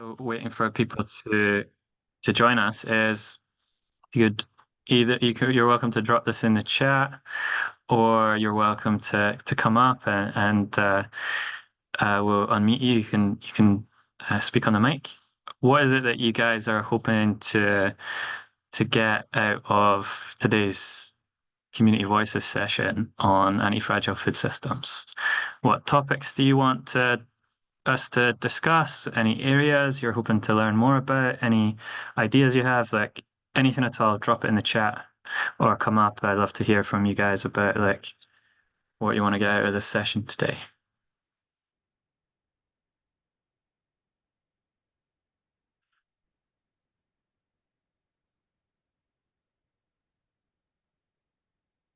Waiting for people to join us is you'd you're welcome to drop this in the chat, or you're welcome to come up and we'll unmute you. You can speak on the mic. What is it that you guys are hoping to get out of today's Community Voices session on anti-fragile food systems? What topics do you want us to discuss? Any areas you're hoping to learn more about? Any ideas you have? Like anything at all, drop it in the chat or come up. I'd love to hear from you guys about like what you want to get out of this session today.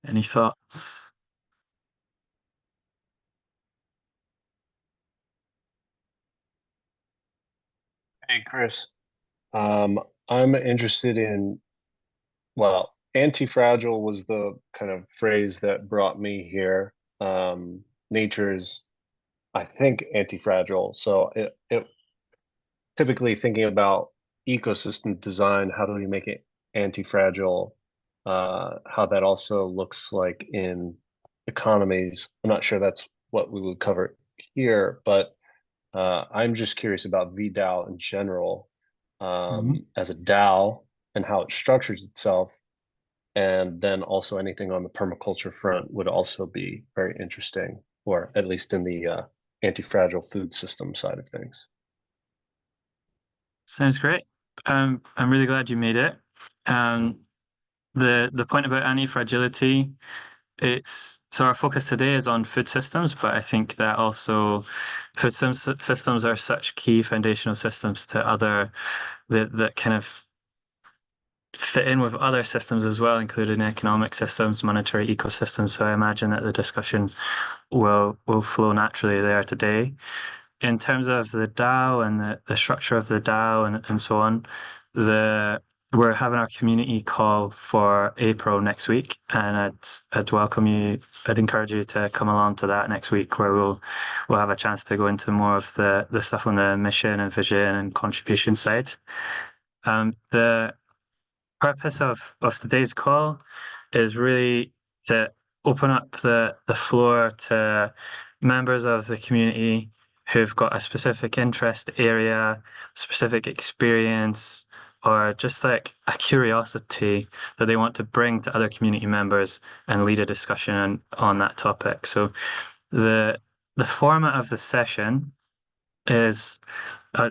Any thoughts? Hey, Chris. Um, I'm interested in, well, anti-fragile was the kind of phrase that brought me here. Nature is, I think, anti-fragile. So it typically thinking about ecosystem design, how do we make it anti-fragile? How that also looks like in economies. I'm not sure that's what we would cover here, but I'm just curious about VDAO in general, Mhm. as a DAO and how it structures itself. And then also anything on the permaculture front would also be very interesting, or at least in the anti-fragile food system side of things. Sounds great. I'm really glad you made it. Um, the point about anti-fragility, it's so our focus today is on food systems, but I think that also systems are such key foundational systems to other that kind of fit in with other systems as well, including economic systems, monetary ecosystems. So I imagine that the discussion will flow naturally there today. In terms of the DAO and the structure of the DAO and so on, the we're having our community call for April next week, and I'd welcome you. I'd encourage you to come along to that next week, where we'll have a chance to go into more of the stuff on the mission and vision and contribution side. The purpose of today's call is really to open up the floor to members of the community who've got a specific interest area, specific experience, or just like a curiosity that they want to bring to other community members and lead a discussion on that topic. So the the format of the session is uh,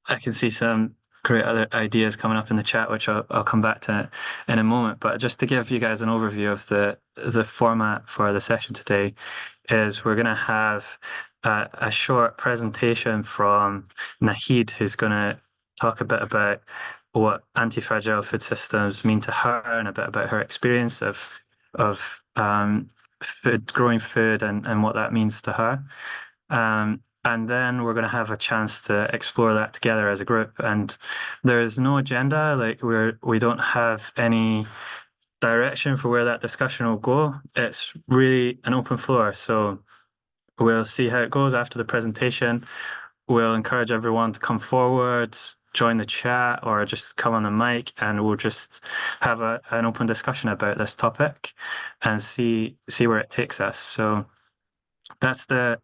I can see some great other ideas coming up in the chat, which I'll come back to in a moment. But just to give you guys an overview of the format for the session today, is we're going to have a short presentation from Naheed, who's going to talk a bit about what anti-fragile food systems mean to her and a bit about her experience of food, growing food and what that means to her. And then we're going to have a chance to explore that together as a group. And there's no agenda, like we don't have any direction for where that discussion will go. It's really an open floor. So we'll see how it goes after the presentation. We'll encourage everyone to come forward, join the chat, or just come on the mic, and we'll just have an open discussion about this topic and see where it takes us. So that's the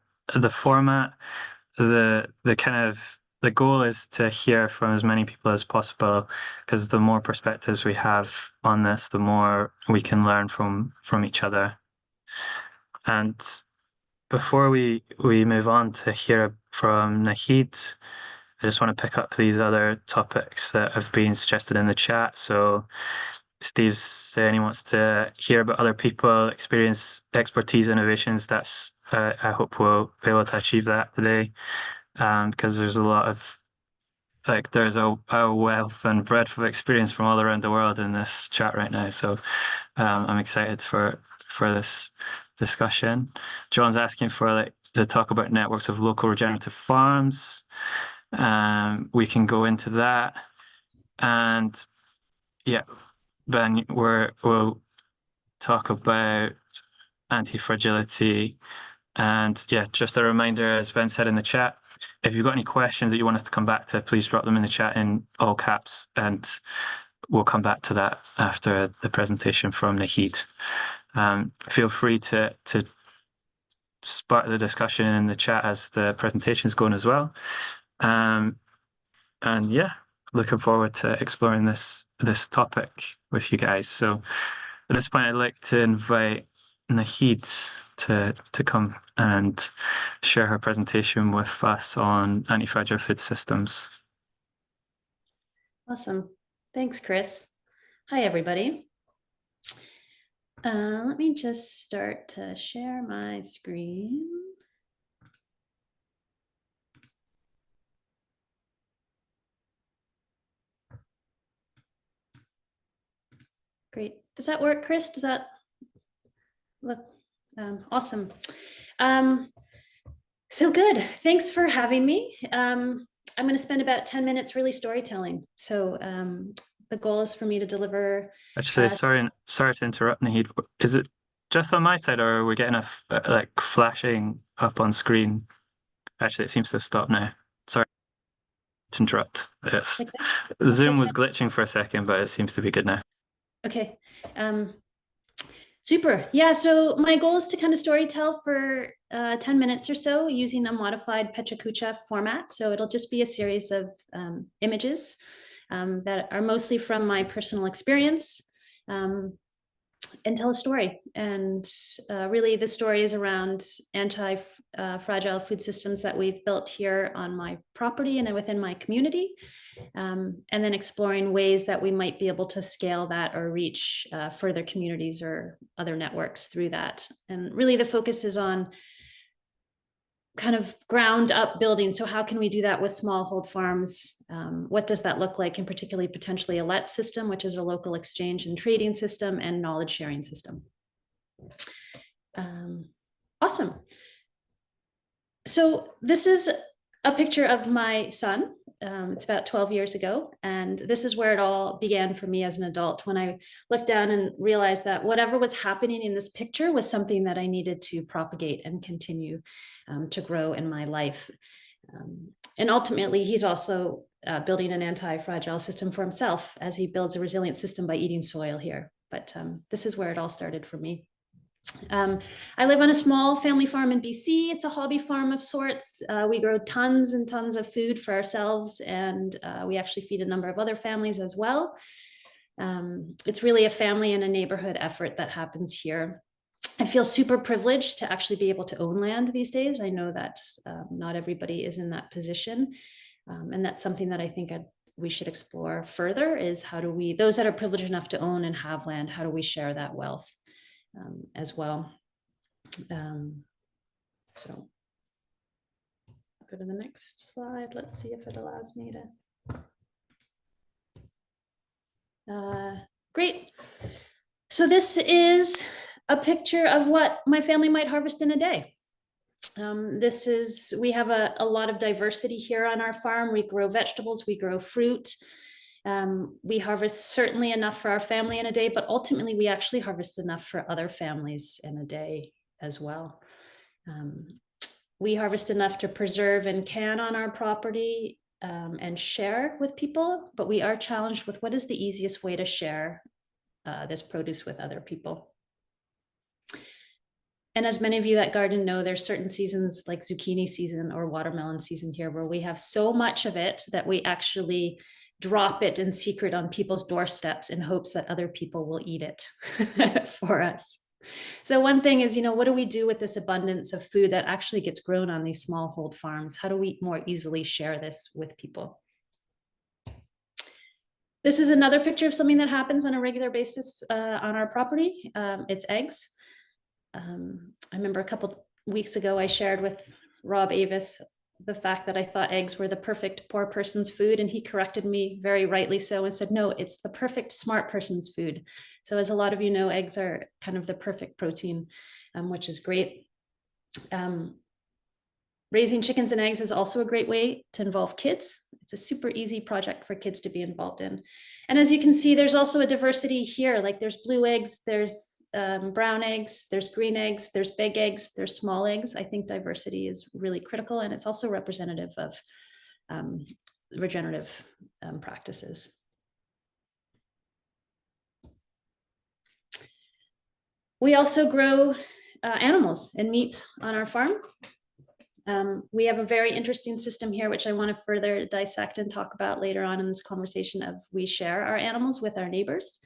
format. The kind of the goal is to hear from as many people as possible, because the more perspectives we have on this, the more we can learn from each other. And before we move on to hear from Naheed, I just want to pick up these other topics that have been suggested in the chat. So Steve's saying he wants to hear about other people, experience, expertise, innovations. That's I hope we'll be able to achieve that today, because there's a lot of like there's a wealth and breadth of experience from all around the world in this chat right now. So I'm excited for this discussion. John's asking for like to talk about networks of local regenerative farms. We can go into that, and yeah, Ben, we'll talk about anti-fragility. And yeah, just a reminder, as Ben said in the chat, if you've got any questions that you want us to come back to, please drop them in the chat in all caps, and we'll come back to that after the presentation from Naheed. Feel free to spark the discussion in the chat as the presentation is going as well. And yeah, looking forward to exploring this topic with you guys. So at this point, I'd like to invite Naheed to come and share her presentation with us on anti-fragile food systems. Awesome. Thanks, Chris. Hi, everybody. Let me just start to share my screen. Great. Does that work, Chris? Does that look awesome? So good. Thanks for having me. I'm going to spend about 10 minutes really storytelling. So the goal is for me to deliver. Actually, sorry to interrupt, Naheed. Is it just on my side, or are we getting a like flashing up on screen? Actually, it seems to have stopped now. Sorry to interrupt. Yes, okay. Zoom was glitching for a second, but it seems to be good now. Okay. Super. Yeah, so my goal is to kind of storytell for 10 minutes or so using a modified Petrakucha format. So it'll just be a series of images that are mostly from my personal experience and tell a story. And really the story is around anti-fragile food systems that we've built here on my property and within my community. And then exploring ways that we might be able to scale that or reach further communities or other networks through that. And really the focus is on kind of ground up building. So how can we do that with smallhold farms? What does that look like? And particularly potentially a LET system, which is a local exchange and trading system, and knowledge sharing system. Awesome. So this is a picture of my son. It's about 12 years ago. And this is where it all began for me as an adult, when I looked down and realized that whatever was happening in this picture was something that I needed to propagate and continue to grow in my life. And ultimately, he's also building an anti-fragile system for himself as he builds a resilient system by eating soil here. But this is where it all started for me. I live on a small family farm in BC. It's a hobby farm of sorts. We grow tons and tons of food for ourselves, and we actually feed a number of other families as well. It's really a family and a neighborhood effort that happens here. I feel super privileged to actually be able to own land these days. I know that not everybody is in that position. And that's something that I think we should explore further, is how do we, those that are privileged enough to own and have land, how do we share that wealth as well? So I'll go to the next slide. Let's see if it allows me to. Great. So this is a picture of what my family might harvest in a day. We have a lot of diversity here on our farm. We grow vegetables, we grow fruit. We harvest certainly enough for our family in a day, but ultimately we actually harvest enough for other families in a day as well. We harvest enough to preserve and can on our property and share with people, but we are challenged with what is the easiest way to share this produce with other people. And as many of you that garden know, there's certain seasons like zucchini season or watermelon season here where we have so much of it that we actually drop it in secret on people's doorsteps in hopes that other people will eat it for us. So one thing is, what do we do with this abundance of food that actually gets grown on these smallhold farms? How do we more easily share this with people? This is another picture of something that happens on a regular basis on our property. It's eggs. I remember a couple weeks ago, I shared with Rob Avis the fact that I thought eggs were the perfect poor person's food. And he corrected me very rightly so and said, no, it's the perfect smart person's food. So as a lot of you know, eggs are kind of the perfect protein, which is great. Raising chickens and eggs is also a great way to involve kids. It's a super easy project for kids to be involved in. And as you can see, there's also a diversity here. Like there's blue eggs, there's brown eggs, there's green eggs, there's big eggs, there's small eggs. I think diversity is really critical, and it's also representative of regenerative practices. We also grow animals and meat on our farm. We have a very interesting system here, which I want to further dissect and talk about later on in this conversation of we share our animals with our neighbors.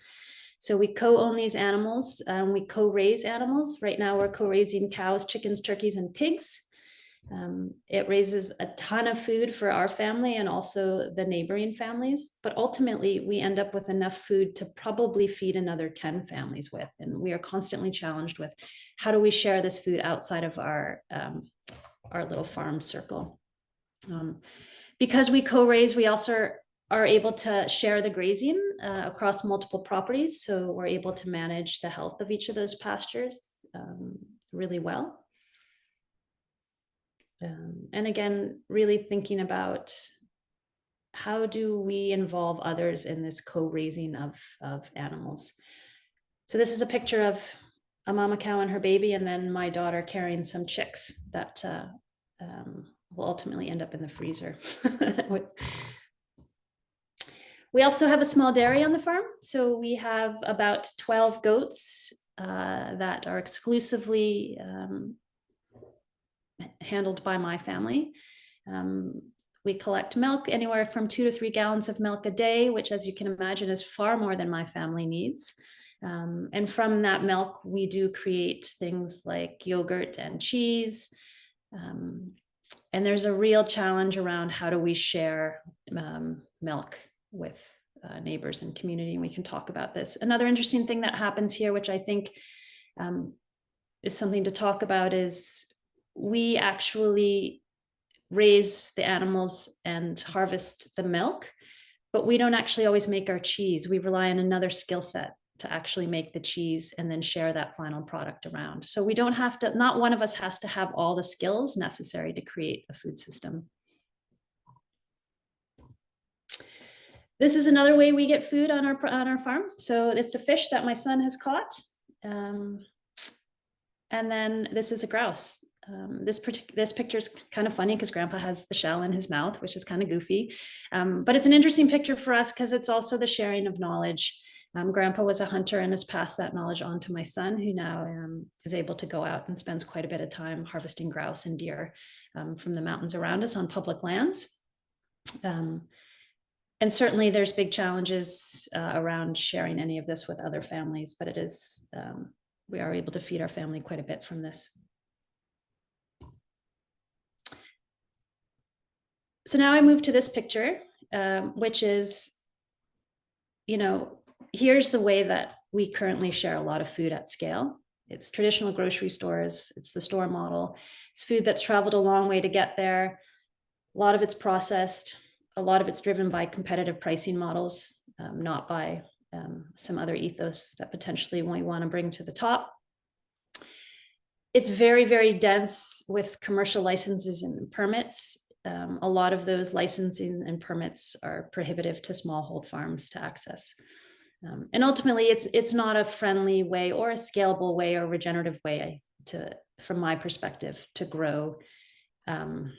So we co-own these animals, we co-raise animals. Right now we're co-raising cows, chickens, turkeys, and pigs. It raises a ton of food for our family and also the neighboring families, but ultimately we end up with enough food to probably feed another 10 families with. And we are constantly challenged with how do we share this food outside of our little farm circle. Because we co-raise, we also are able to share the grazing across multiple properties. So we're able to manage the health of each of those pastures really well. And again, really thinking about how do we involve others in this co-raising of animals. So this is a picture of a mama cow and her baby, and then my daughter carrying some chicks that will ultimately end up in the freezer. We also have a small dairy on the farm. So we have about 12 goats that are exclusively handled by my family. We collect milk, anywhere from 2 to 3 gallons of milk a day, which, as you can imagine, is far more than my family needs. And from that milk, we do create things like yogurt and cheese. And there's a real challenge around how do we share milk with neighbors and community, and we can talk about this. Another interesting thing that happens here, which I think is something to talk about, is we actually raise the animals and harvest the milk, but we don't actually always make our cheese. We rely on another skill set to actually make the cheese and then share that final product around. So we don't have to, not one of us has to have all the skills necessary to create a food system. This is another way we get food on our farm. So it's a fish that my son has caught. And then this is a grouse. This picture is kind of funny because Grandpa has the shell in his mouth, which is kind of goofy. But it's an interesting picture for us because it's also the sharing of knowledge. Grandpa was a hunter and has passed that knowledge on to my son, who now is able to go out and spends quite a bit of time harvesting grouse and deer from the mountains around us on public lands. And certainly there's big challenges around sharing any of this with other families, but it is, we are able to feed our family quite a bit from this. So now I move to this picture, which is, you know, here's the way that we currently share a lot of food at scale. It's traditional grocery stores. It's the store model. It's food that's traveled a long way to get there. A lot of it's processed. A lot of it's driven by competitive pricing models, not by some other ethos that potentially we want to bring to the top. It's very, very dense with commercial licenses and permits. A lot of those licensing and permits are prohibitive to smallhold farms to access. And ultimately, it's not a friendly way or a scalable way or regenerative way from my perspective, to grow an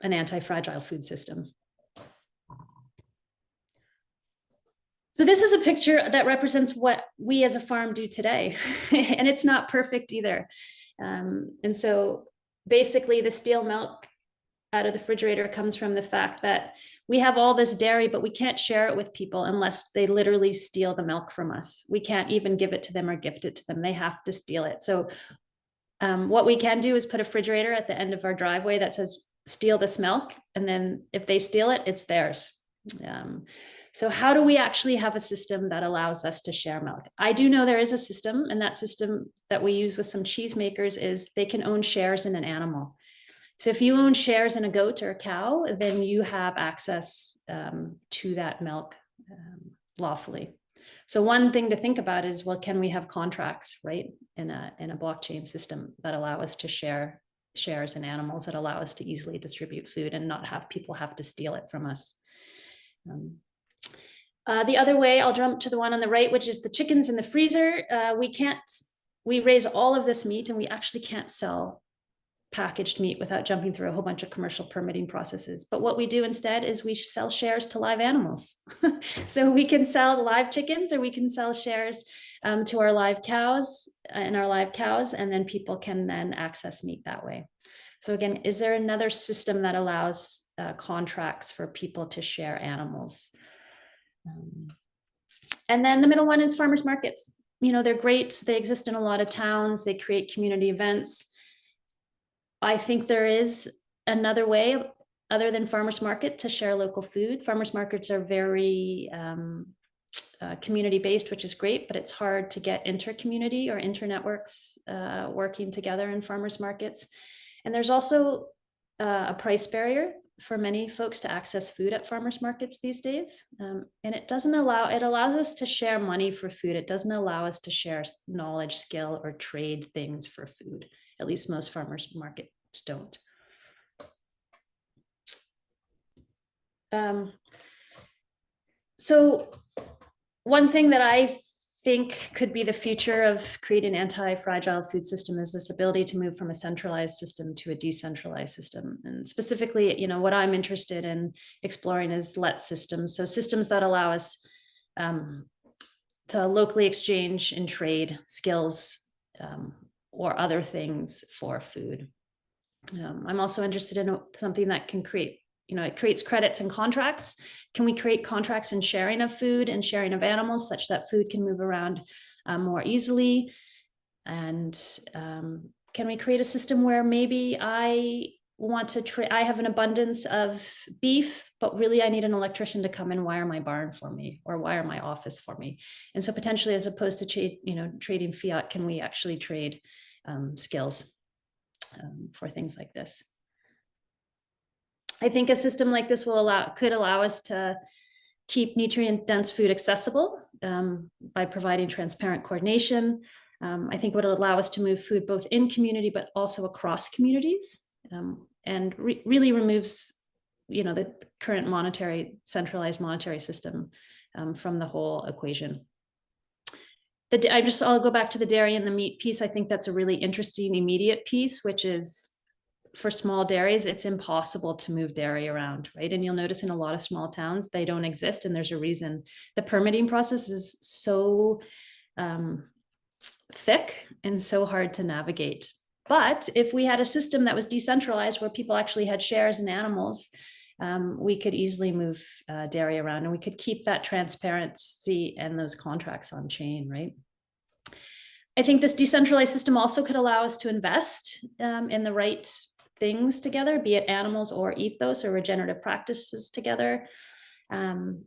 anti-fragile food system. So this is a picture that represents what we as a farm do today, and it's not perfect either. And so basically the steel milk out of the refrigerator comes from the fact that we have all this dairy, but we can't share it with people unless they literally steal the milk from us. We can't even give it to them or gift it to them. They have to steal it. So what we can do is put a refrigerator at the end of our driveway that says, steal this milk. And then if they steal it, it's theirs. So how do we actually have a system that allows us to share milk? I do know there is a system, and that system that we use with some cheesemakers is they can own shares in an animal. So if you own shares in a goat or a cow, then you have access to that milk lawfully. So one thing to think about is, well, can we have contracts, right, in a blockchain system that allow us to share shares in animals that allow us to easily distribute food and not have people have to steal it from us. The other way, I'll jump to the one on the right, which is the chickens in the freezer. We raise all of this meat and we actually can't sell packaged meat without jumping through a whole bunch of commercial permitting processes. But what we do instead is we sell shares to live animals. So we can sell live chickens, or we can sell shares to our live cows and our live cows, and then people can then access meat that way. So again, is there another system that allows contracts for people to share animals? And then the middle one is farmers markets. You know, they're great. They exist in a lot of towns. They create community events. I think there is another way other than farmers market to share local food. Farmers markets are very community-based, which is great, but it's hard to get inter-community or inter-networks working together in farmers markets. And there's also a price barrier for many folks to access food at farmers markets these days. And it allows us to share money for food. It doesn't allow us to share knowledge, skill, or trade things for food. At least most farmers markets don't. So one thing that I think could be the future of creating an anti-fragile food system is this ability to move from a centralized system to a decentralized system. And specifically, you know, what I'm interested in exploring is LET systems. So systems that allow us to locally exchange and trade skills or other things for food. I'm also interested in something that can create, you know, it creates credits and contracts. Can we create contracts and sharing of food and sharing of animals such that food can move around more easily? And can we create a system where maybe I have an abundance of beef, but really I need an electrician to come and wire my barn for me or wire my office for me. And so potentially, as opposed to trading fiat, can we actually trade skills for things like this? I think a system like this could allow us to keep nutrient-dense food accessible by providing transparent coordination. I think it would allow us to move food both in community but also across communities, and really removes, you know, the current centralized monetary system from the whole equation. I'll go back to the dairy and the meat piece. I think that's a really interesting immediate piece, which is, for small dairies, it's impossible to move dairy around, right? And you'll notice in a lot of small towns, they don't exist, and there's a reason. The permitting process is so thick and so hard to navigate. But if we had a system that was decentralized, where people actually had shares in animals, we could easily move dairy around, and we could keep that transparency and those contracts on chain, right? I think this decentralized system also could allow us to invest in the right things together, be it animals or ethos or regenerative practices together. And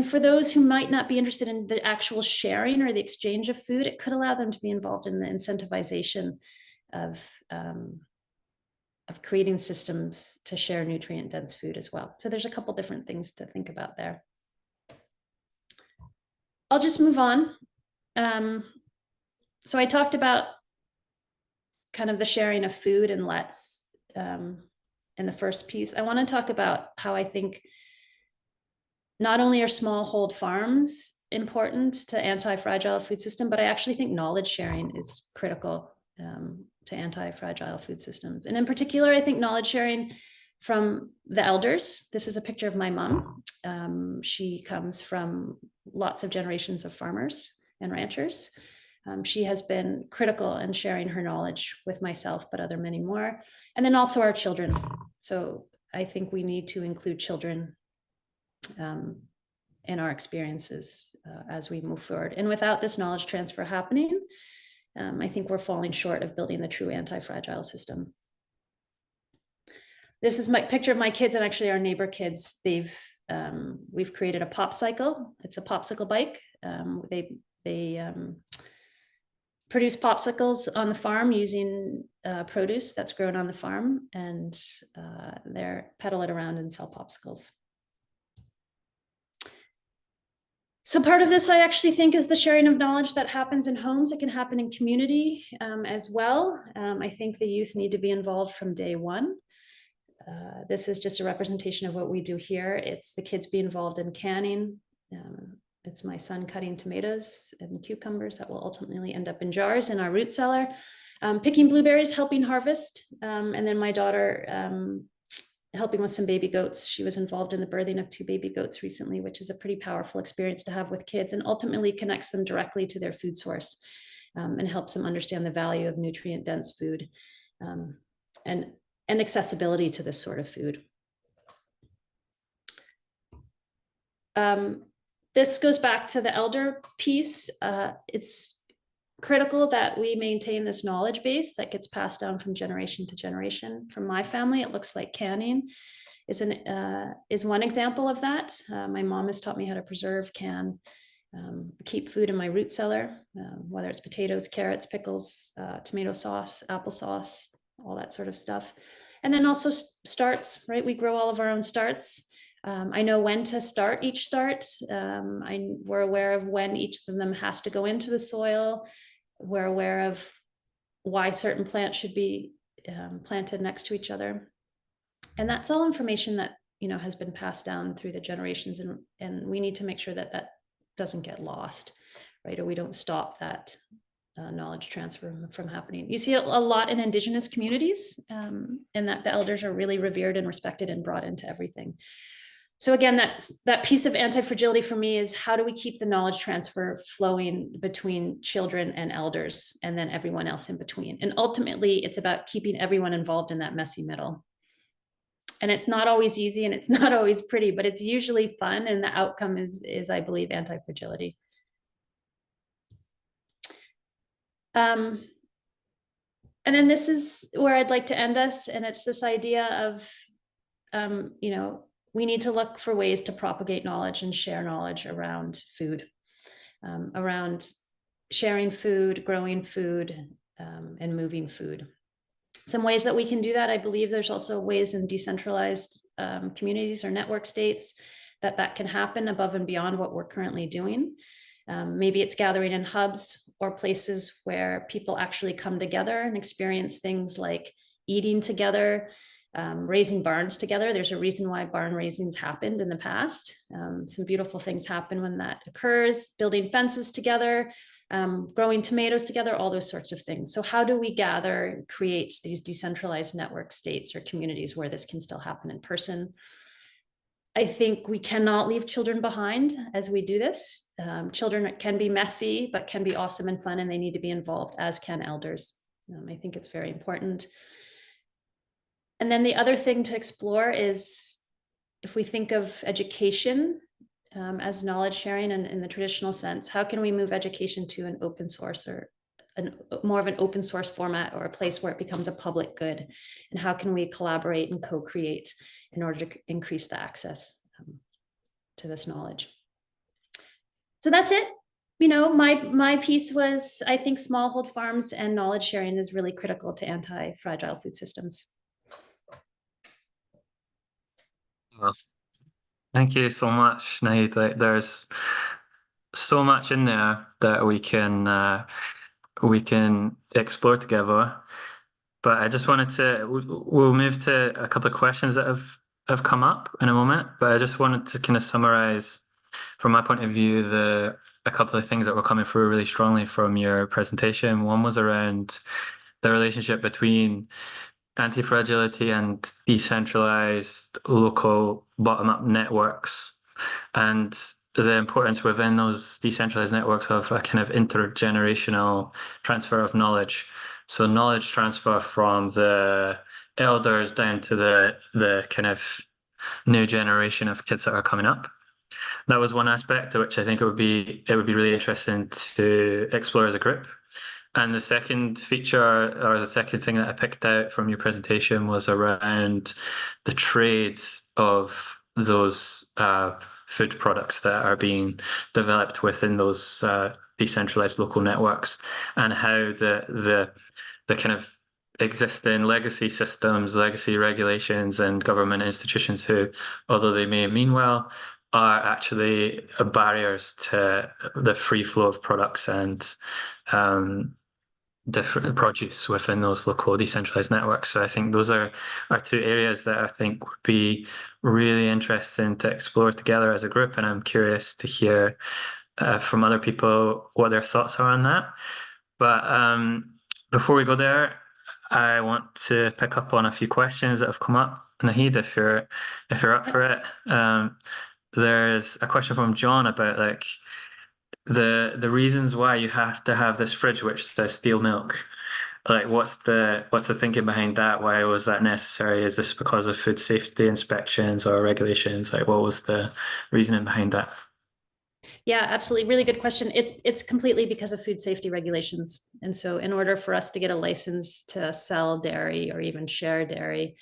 for those who might not be interested in the actual sharing or the exchange of food, it could allow them to be involved in the incentivization of creating systems to share nutrient-dense food as well. So there's a couple different things to think about there. I'll just move on. So I talked about kind of the sharing of food and LETs in the first piece. I want to talk about how I think not only are smallhold farms important to anti-fragile food system, but I actually think knowledge sharing is critical to anti-fragile food systems. And in particular, I think knowledge sharing from the elders. This is a picture of my mom. She comes from lots of generations of farmers and ranchers. She has been critical in sharing her knowledge with myself, but many more. And then also our children. So I think we need to include children in our experiences as we move forward. And without this knowledge transfer happening, I think we're falling short of building the true anti-fragile system. This is my picture of my kids and actually our neighbor kids. We've created a pop cycle. It's a popsicle bike. They produce popsicles on the farm using produce that's grown on the farm, and they pedal it around and sell popsicles. So part of this, I actually think, is the sharing of knowledge that happens in homes. It can happen in community as well. I think the youth need to be involved from day one. This is just a representation of what we do here. It's the kids be involved in canning. It's my son cutting tomatoes and cucumbers that will ultimately end up in jars in our root cellar. Picking blueberries, helping harvest. And then my daughter helping with some baby goats. She was involved in the birthing of 2 baby goats recently, which is a pretty powerful experience to have with kids, and ultimately connects them directly to their food source and helps them understand the value of nutrient dense food and accessibility to this sort of food. This goes back to the elder piece. It's critical that we maintain this knowledge base that gets passed down from generation to generation. From my family, it looks like canning is one example of that. My mom has taught me how to preserve, can, keep food in my root cellar, whether it's potatoes, carrots, pickles, tomato sauce, applesauce, all that sort of stuff. And then also starts, right? We grow all of our own starts. I know when to start each start. We're aware of when each of them has to go into the soil. We're aware of why certain plants should be planted next to each other. And that's all information that, you know, has been passed down through the generations, and we need to make sure that that doesn't get lost, right? Or we don't stop that knowledge transfer from happening. You see a lot in Indigenous communities, and that the elders are really revered and respected and brought into everything. So again, that piece of anti-fragility for me is, how do we keep the knowledge transfer flowing between children and elders, and then everyone else in between? And ultimately, it's about keeping everyone involved in that messy middle. And it's not always easy, and it's not always pretty, but it's usually fun. And the outcome is I believe, anti-fragility. And then this is where I'd like to end us. And it's this idea of, you know, we need to look for ways to propagate knowledge and share knowledge around food, around sharing food, growing food, and moving food. Some ways that we can do that, I believe there's also ways in decentralized communities or network states that can happen above and beyond what we're currently doing. Maybe it's gathering in hubs or places where people actually come together and experience things like eating together, raising barns together. There's a reason why barn raisings happened in the past. Some beautiful things happen when that occurs, building fences together, growing tomatoes together, all those sorts of things. So how do we gather and create these decentralized network states or communities where this can still happen in person? I think we cannot leave children behind as we do this. Children can be messy, but can be awesome and fun, and they need to be involved, as can elders. I think it's very important. And then the other thing to explore is, if we think of education as knowledge sharing in the traditional sense, how can we move education to an open source, or more of an open source format, or a place where it becomes a public good? And how can we collaborate and co-create in order to increase the access to this knowledge? So that's it. You know, my piece was, I think smallhold farms and knowledge sharing is really critical to anti-fragile food systems. Well, thank you so much, Naheed. Like, there's so much in there that we can explore together. But I just wanted to, we'll move to a couple of questions that have come up in a moment. But I just wanted to kind of summarize, from my point of view, a couple of things that were coming through really strongly from your presentation. One was around the relationship between anti-fragility and decentralized local bottom-up networks, and the importance within those decentralized networks of a kind of intergenerational transfer of knowledge. So knowledge transfer from the elders down to the kind of new generation of kids that are coming up. That was one aspect which I think it would be really interesting to explore as a group. And the second feature, or the second thing that I picked out from your presentation, was around the trade of those food products that are being developed within those decentralized local networks, and how the kind of existing legacy systems, legacy regulations, and government institutions who, although they may mean well, are actually barriers to the free flow of products and different produce within those local decentralized networks. So I think those are two areas that I think would be really interesting to explore together as a group. And I'm curious to hear from other people what their thoughts are on that. But before we go there, I want to pick up on a few questions that have come up. Naheed, if you're up for it, there's a question from John about like the reasons why you have to have this fridge which says steel milk. Like, what's the thinking behind that? Why was that necessary? Is this because of food safety inspections or regulations? Like, what was the reasoning behind that? Yeah, absolutely. Really good question. It's completely because of food safety regulations. And so in order for us to get a license to sell dairy or even share dairy,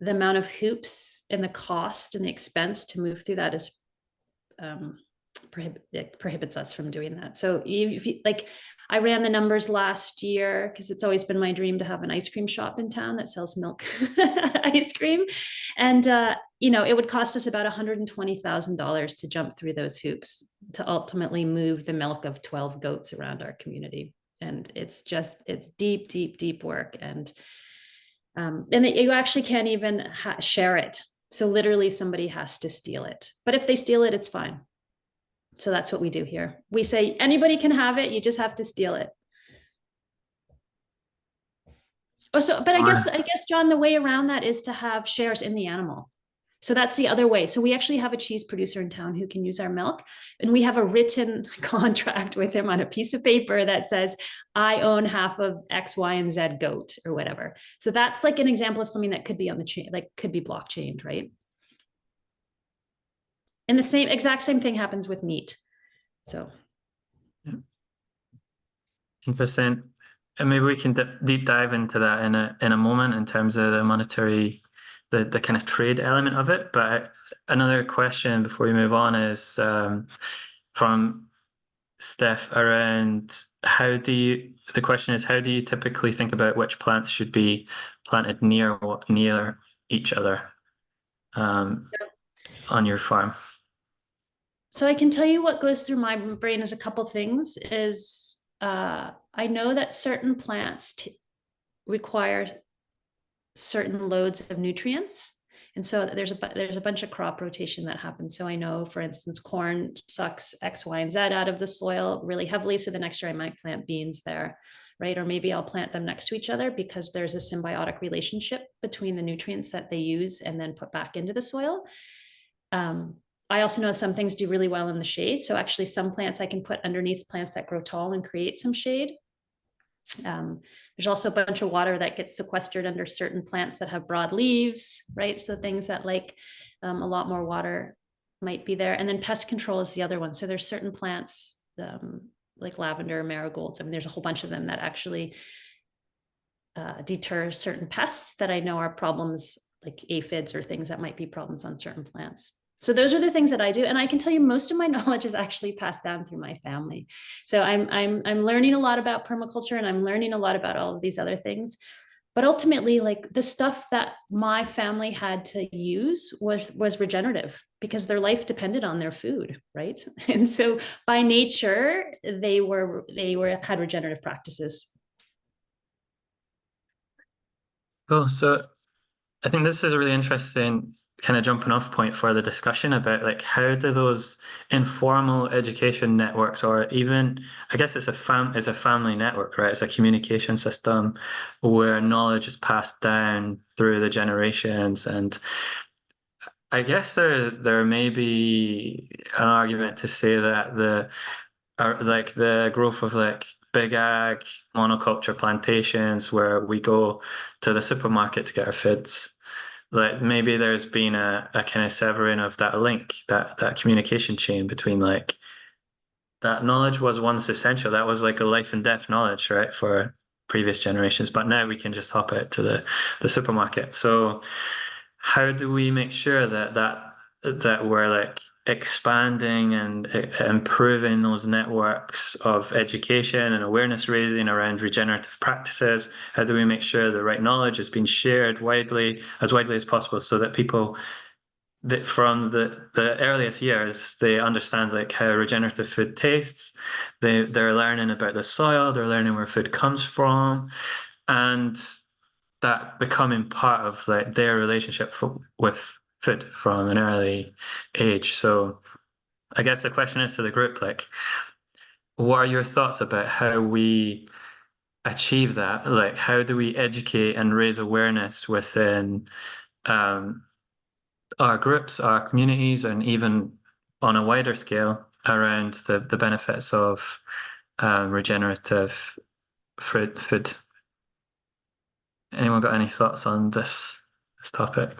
the amount of hoops and the cost and the expense to move through that is it prohibits us from doing that. So if you, like, I ran the numbers last year because it's always been my dream to have an ice cream shop in town that sells milk ice cream. And, it would cost us about $120,000 to jump through those hoops to ultimately move the milk of 12 goats around our community. And it's deep, deep, deep work. And you actually can't even share it. So literally somebody has to steal it. But if they steal it, it's fine. So that's what we do here. We say anybody can have it. You just have to steal it. Oh, but I guess, John, the way around that is to have shares in the animal. So that's the other way. So we actually have a cheese producer in town who can use our milk, and we have a written contract with him on a piece of paper that says, I own half of X, Y, and Z goat or whatever. So that's like an example of something that could be on the chain, like could be blockchained, right? And the exact same thing happens with meat. So. Yeah. Interesting. And maybe we can deep dive into that in a moment in terms of the monetary, the kind of trade element of it. But another question before we move on is from Steph around the question is, how do you typically think about which plants should be planted near each other on your farm? So I can tell you what goes through my brain is a couple things is I know that certain plants require certain loads of nutrients. And so there's a bunch of crop rotation that happens. So I know, for instance, corn sucks X, Y, and Z out of the soil really heavily. So the next year I might plant beans there, right? Or maybe I'll plant them next to each other because there's a symbiotic relationship between the nutrients that they use and then put back into the soil. I also know some things do really well in the shade. So actually some plants I can put underneath plants that grow tall and create some shade. There's also a bunch of water that gets sequestered under certain plants that have broad leaves, right? So things that like a lot more water might be there. And then pest control is the other one. So there's certain plants like lavender, marigolds. I mean, there's a whole bunch of them that actually deter certain pests that I know are problems, like aphids or things that might be problems on certain plants. So those are the things that I do. And I can tell you most of my knowledge is actually passed down through my family. So I'm learning a lot about permaculture and I'm learning a lot about all of these other things. But ultimately, like the stuff that my family had to use was regenerative because their life depended on their food, right? And so by nature, they had regenerative practices. Cool. So I think this is a really interesting kind of jumping off point for the discussion about like how do those informal education networks, or even I guess it's a family network, right? It's a communication system where knowledge is passed down through the generations. And I guess there may be an argument to say that the growth of like big ag monoculture plantations where we go to the supermarket to get our foods, like maybe there's been a kind of severing of that link, that communication chain between like that knowledge was once essential. That was like a life and death knowledge, right, for previous generations. But now we can just hop out to the supermarket. So how do we make sure that we're like expanding and improving those networks of education and awareness raising around regenerative practices? How do we make sure the right knowledge is being shared widely as possible so that people that from the earliest years, they understand like how regenerative food tastes. They're learning about the soil, they're learning where food comes from, and that becoming part of like their relationship with food from an early age. So I guess the question is to the group, like, what are your thoughts about how we achieve that? Like, how do we educate and raise awareness within um, our groups, our communities, and even on a wider scale around the benefits of regenerative food? Anyone got any thoughts on this topic?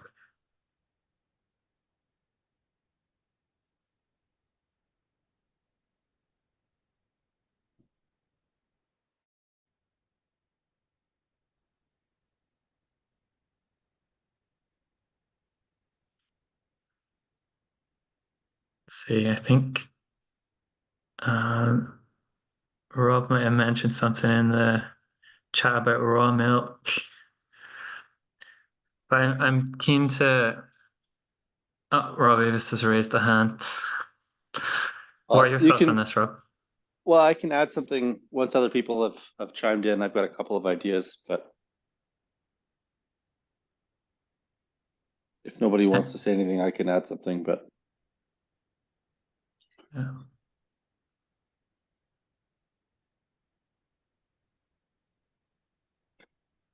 Let's see, I think um, Rob might have mentioned something in the chat about raw milk. But I'm keen to. Oh, Robbie, this has raised a hand. What are your You thoughts on can, this, Rob? well, I can add something once other people have chimed in. I've got a couple of ideas, but if nobody wants to say anything, I can add something, but Yeah.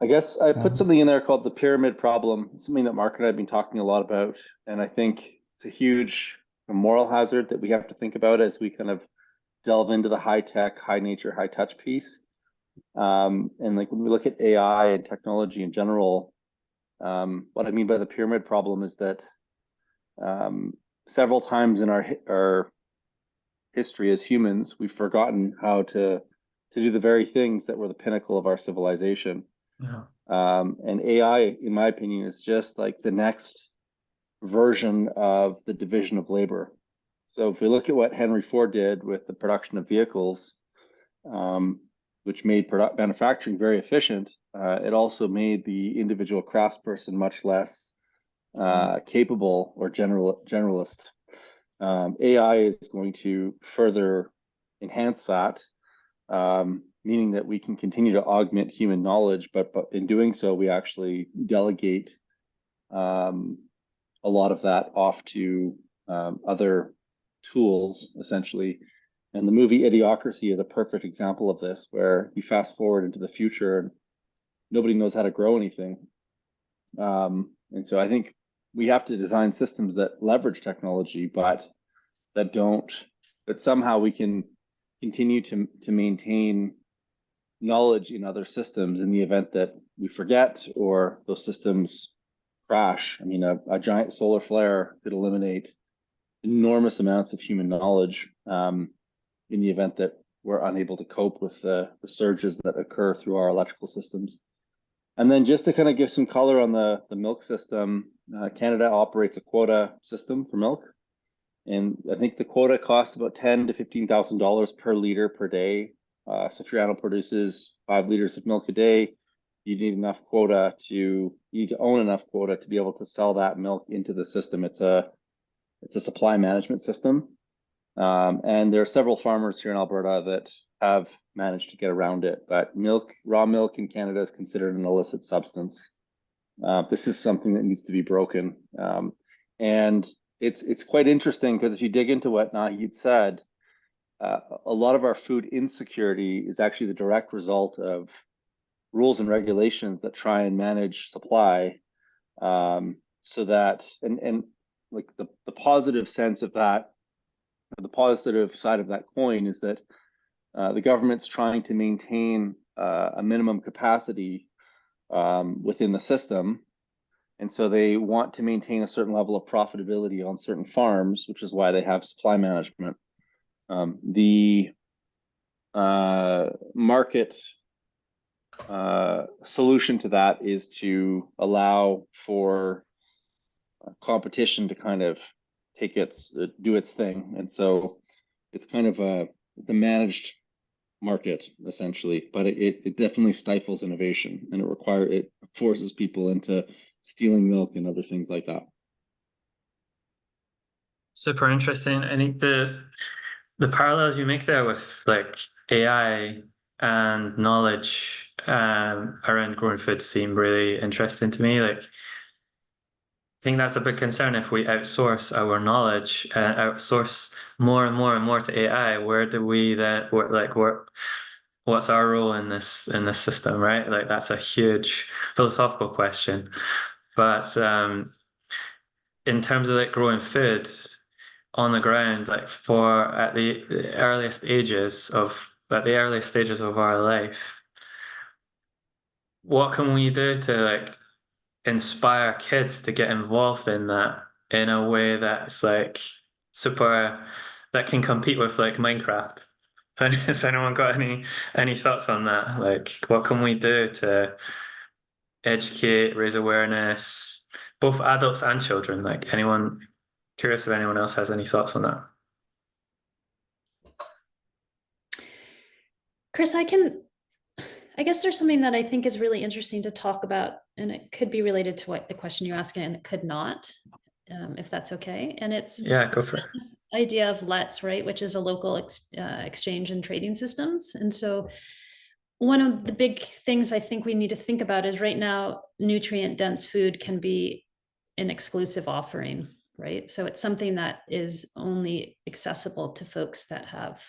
I guess I put something in there called the pyramid problem. It's something that Mark and I have been talking a lot about, and I think it's a huge moral hazard that we have to think about as we kind of delve into the high tech, high nature, high touch piece. And like when we look at AI and technology in general, what I mean by the pyramid problem is that several times in our history as humans, we've forgotten how to do the very things that were the pinnacle of our civilization. Yeah. And AI, in my opinion, is just like the next version of the division of labor. So if we look at what Henry Ford did with the production of vehicles, which made manufacturing very efficient, it also made the individual craftsperson much less capable or generalist. AI is going to further enhance that, meaning that we can continue to augment human knowledge, but in doing so, we actually delegate a lot of that off to other tools, essentially. And the movie Idiocracy is a perfect example of this, where you fast forward into the future and nobody knows how to grow anything. And so I think we have to design systems that leverage technology, but that somehow we can continue to maintain knowledge in other systems in the event that we forget or those systems crash. I mean, a giant solar flare could eliminate enormous amounts of human knowledge in the event that we're unable to cope with the surges that occur through our electrical systems. And then just to kind of give some color on the milk system, Canada operates a quota system for milk. And I think the quota costs about $10,000 to $15,000 per liter per day. So if your animal produces 5 liters of milk a day, you need to own enough quota to be able to sell that milk into the system. It's a supply management system. And there are several farmers here in Alberta that have managed to get around it. But raw milk in Canada is considered an illicit substance. This is something that needs to be broken. And it's quite interesting because if you dig into what Naheed said, a lot of our food insecurity is actually the direct result of rules and regulations that try and manage supply, so that and like the positive sense of that, the positive side of that coin is that the government's trying to maintain a minimum capacity within the system. And so they want to maintain a certain level of profitability on certain farms, which is why they have supply management. The market solution to that is to allow for competition to kind of do its thing. And so it's kind of the managed market essentially, but it definitely stifles innovation, and it forces people into stealing milk and other things like that. Super interesting. I think the parallels you make there with like AI and knowledge around growing food seem really interesting to me. Like, I think that's a big concern if we outsource our knowledge and outsource more and more and more to AI. Where do we then, what's our role in this system, right? Like, that's a huge philosophical question. But in terms of like growing food on the ground, like for at the earliest stages of our life, what can we do to like inspire kids to get involved in that in a way that's like super that can compete with like Minecraft? So, has anyone got any thoughts on that? Like, what can we do to educate, raise awareness, both adults and children? Like, anyone curious if anyone else has any thoughts on that? Chris, I guess there's something that I think is really interesting to talk about, and it could be related to what the question you're asking, and it could not, if that's okay. And it's Yeah, go for it. this idea of LETS, right, which is a local exchange and trading systems. And so one of the big things I think we need to think about is right now, nutrient dense food can be an exclusive offering, right? So it's something that is only accessible to folks that have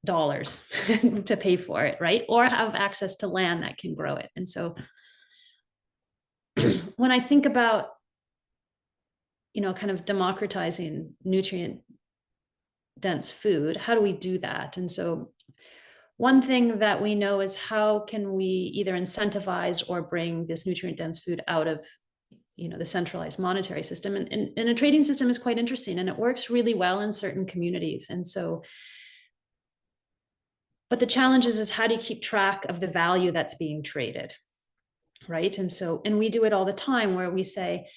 dollars to pay for it, right? Or have access to land that can grow it. And so when I think about, kind of democratizing nutrient dense food, how do we do that? And so one thing that we know is how can we either incentivize or bring this nutrient dense food out of the centralized monetary system. And a trading system is quite interesting, and it works really well in certain communities. And so but the challenge is how do you keep track of the value that's being traded, right? And we do it all the time where we say,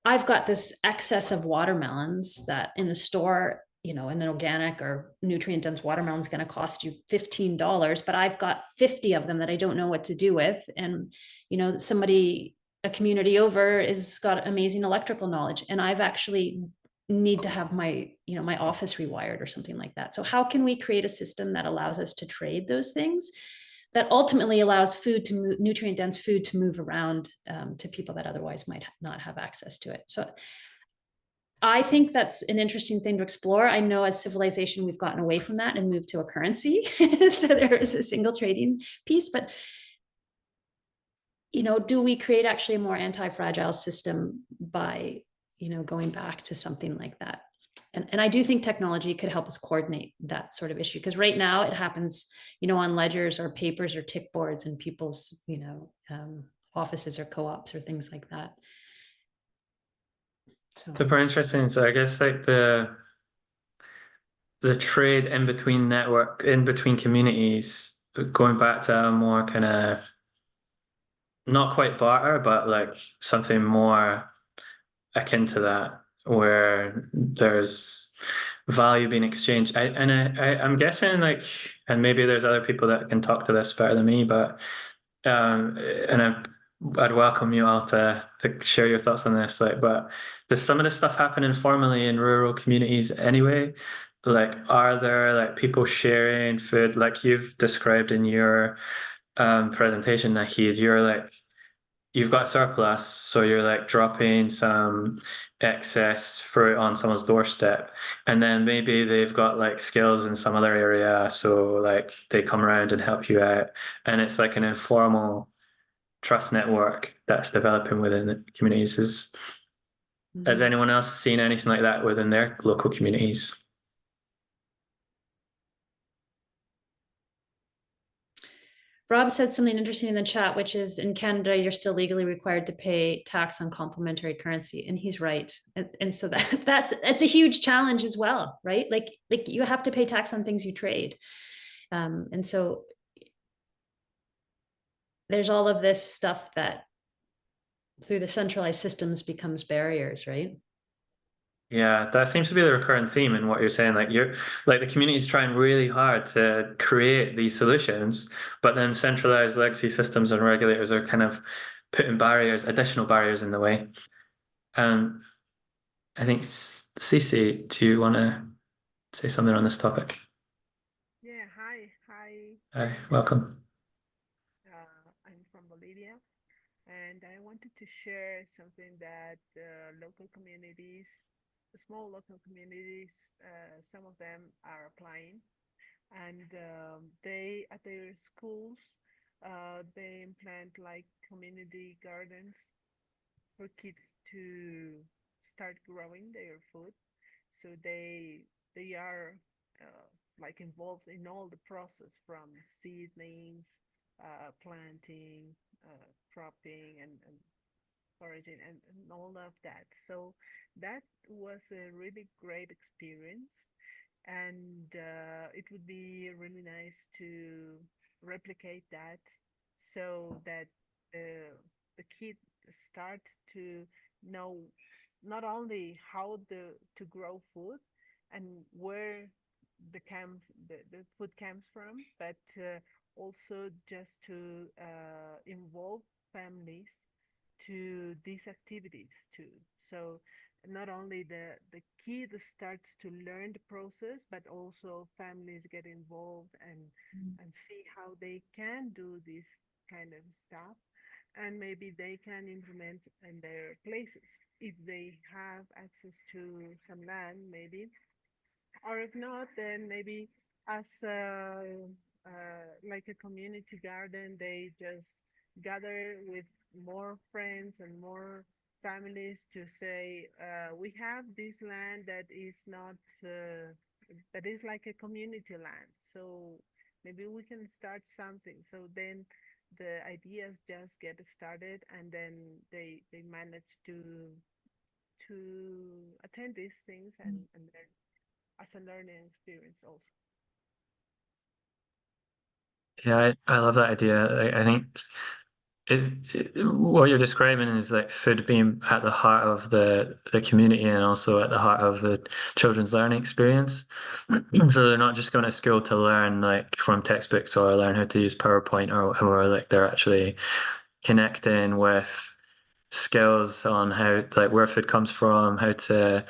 I've got this excess of watermelons that in the store, an organic or nutrient dense watermelon is going to cost you $15, but I've got 50 of them that I don't know what to do with. And, a community over is got amazing electrical knowledge, and I've actually need to have my office rewired or something like that. So how can we create a system that allows us to trade those things, that ultimately allows nutrient dense food to move around to people that otherwise might not have access to it? So I think that's an interesting thing to explore. I know as civilization, we've gotten away from that and moved to a currency. So there is a single trading piece, but do we create actually a more anti-fragile system by going back to something like that? And I do think technology could help us coordinate that sort of issue, because right now it happens, on ledgers or papers or tick boards in people's, offices or co-ops or things like that. So Super interesting. So I guess like the trade in between communities, going back to a more kind of not quite barter, but like something more akin to that, where there's value being exchanged. I'm guessing like, and maybe there's other people that can talk to this better than me, but I'd welcome you all to share your thoughts on this. Like, but does some of this stuff happen informally in rural communities anyway? Like, are there like people sharing food like you've described in your presentation, Naheed? You've got surplus, so you're like dropping some excess fruit on someone's doorstep, and then maybe they've got like skills in some other area, so like they come around and help you out, and it's like an informal trust network that's developing within the communities. Has anyone else seen anything like that within their local communities? Rob said something interesting in the chat, which is in Canada, you're still legally required to pay tax on complementary currency. And he's right. And so that's a huge challenge as well, right? Like you have to pay tax on things you trade. And so there's all of this stuff that through the centralized systems becomes barriers, right? Yeah, that seems to be the recurrent theme in what you're saying. Like the community's trying really hard to create these solutions, but then centralized legacy systems and regulators are kind of putting additional barriers in the way. Um, I think Cece, do you want to say something on this topic? Yeah, hi. Hi, This is welcome. I'm from Bolivia, and I wanted to share something that local communities, the small local communities, some of them are applying, and they at their schools, they implant like community gardens for kids to start growing their food. So they are like involved in all the process from seedlings, planting, cropping, and foraging, and all of that. So that was a really great experience, and it would be really nice to replicate that so that the kid start to know not only how to grow food and where the food comes from, but also just to involve families to these activities too. So not only the kid starts to learn the process, but also families get involved and see how they can do this kind of stuff, and maybe they can implement in their places if they have access to some land, maybe, or if not, then maybe as like a community garden, they just gather with more friends and more families to say, we have this land that is not that is like a community land, so maybe we can start something. So then the ideas just get started, and then they manage to attend these things and learn as a learning experience also. Yeah, I love that idea. I think what you're describing is like food being at the heart of the community and also at the heart of the children's learning experience. So they're not just going to school to learn like from textbooks or learn how to use PowerPoint or whatever, like they're actually connecting with skills on how like where food comes from, how to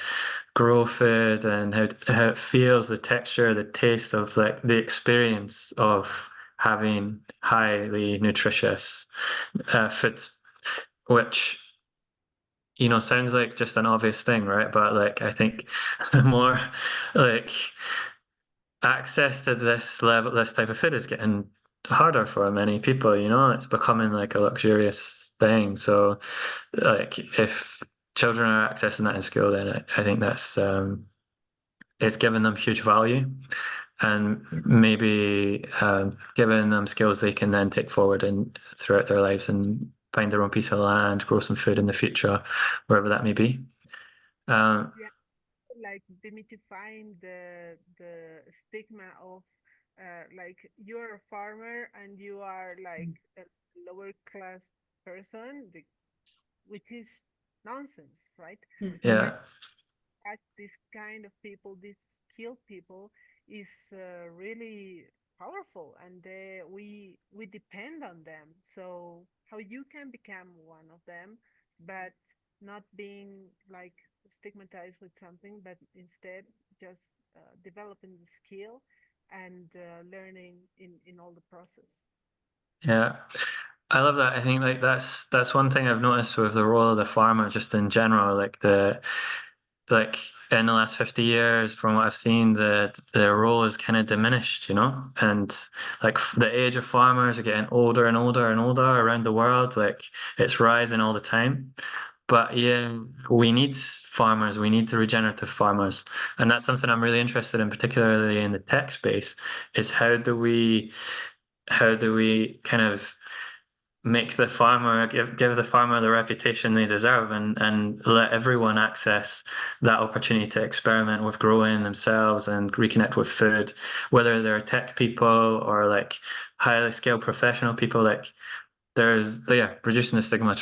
grow food and how it feels, the texture, the taste of like the experience of having highly nutritious food, which sounds like just an obvious thing, right? But like I think the more like access to this level, this type of food is getting harder for many people, it's becoming like a luxurious thing. So like if children are accessing that in school, then I think that's it's giving them huge value and maybe giving them skills they can then take forward and throughout their lives and find their own piece of land, grow some food in the future, wherever that may be. Yeah, like demystifying the stigma of like you're a farmer and you are like a lower class person, which is nonsense, right? Yeah, But this kind of people, these skilled people, is really powerful, and we depend on them. So how you can become one of them, but not being like stigmatized with something, but instead just developing the skill and learning in all the process. yeah. I love that. I think like that's one thing I've noticed with the role of the farmer just in general, like in the last 50 years from what I've seen, the role is kind of diminished, and like the age of farmers are getting older and older and older around the world. Like it's rising all the time. But yeah, we need farmers, we need the regenerative farmers. And that's something I'm really interested in, particularly in the tech space, is how do we kind of make the farmer give the farmer the reputation they deserve and let everyone access that opportunity to experiment with growing themselves and reconnect with food, whether they're tech people or like highly skilled professional people. Like reducing the stigma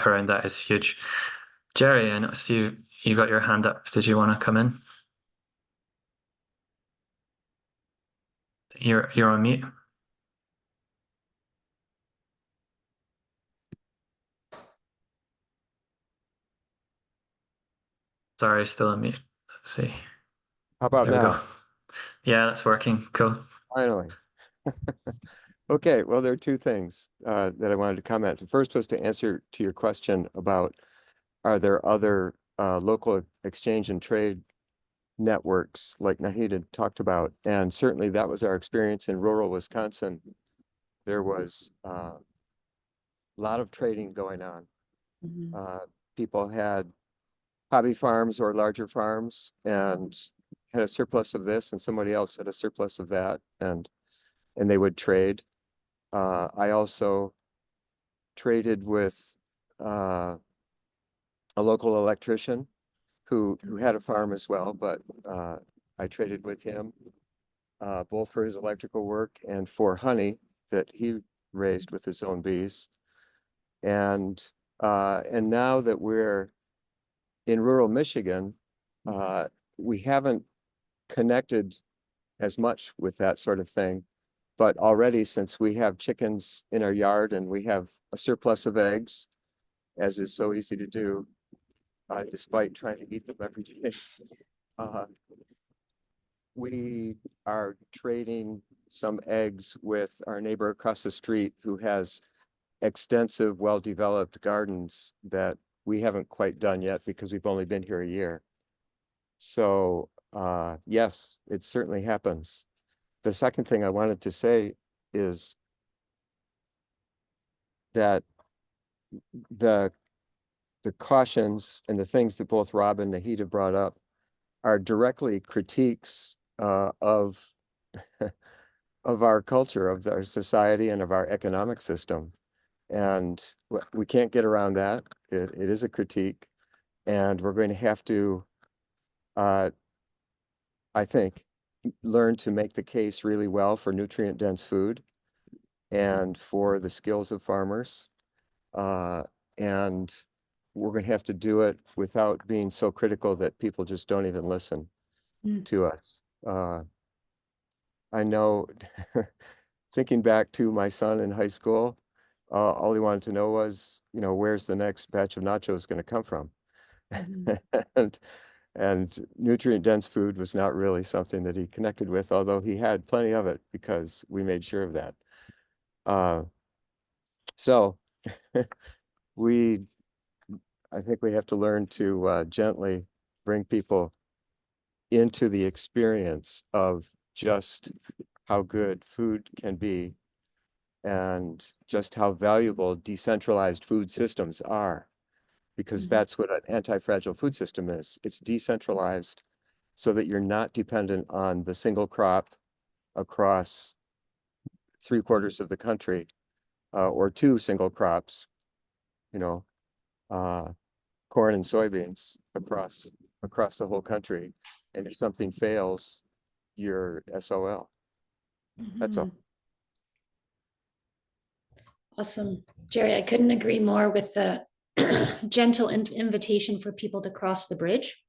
around that is huge. Jerry, I noticed you got your hand up. Did you want to come in? You're on mute. Sorry, still on mute. Let's see. How about There we now? go. Yeah, that's working. Cool. Finally. Okay, well, there are two things that I wanted to comment. The first was to answer to your question about, are there other local exchange and trade networks like Naheed had talked about? And certainly that was our experience in rural Wisconsin. There was a lot of trading going on. People had hobby farms or larger farms and had a surplus of this, and somebody else had a surplus of that, and they would trade. I also traded with a local electrician who had a farm as well, but I traded with him both for his electrical work and for honey that he raised with his own bees. And now that we're in rural Michigan, we haven't connected as much with that sort of thing. But already, since we have chickens in our yard and we have a surplus of eggs, as is so easy to do, despite trying to eat them every day, we are trading some eggs with our neighbor across the street who has extensive, well-developed gardens that we haven't quite done yet because we've only been here a year. So yes, it certainly happens. The second thing I wanted to say is that the cautions and the things that both Rob and Naheed have brought up are directly critiques of of our culture, of our society, and of our economic system. And we can't get around that. It is a critique, and we're going to have to, I think, learn to make the case really well for nutrient-dense food and for the skills of farmers. And we're going to have to do it without being so critical that people just don't even listen to us. I know, thinking back to my son in high school, all he wanted to know was, where's the next batch of nachos going to come from? And nutrient-dense food was not really something that he connected with, although he had plenty of it because we made sure of that. So I think we have to learn to gently bring people into the experience of just how good food can be and just how valuable decentralized food systems are, because that's what an anti-fragile food system is. It's decentralized so that you're not dependent on the single crop across 3/4 of the country, or two single crops, corn and soybeans across the whole country. And if something fails, you're SOL. That's all. Awesome. Jerry, I couldn't agree more with the gentle invitation for people to cross the bridge.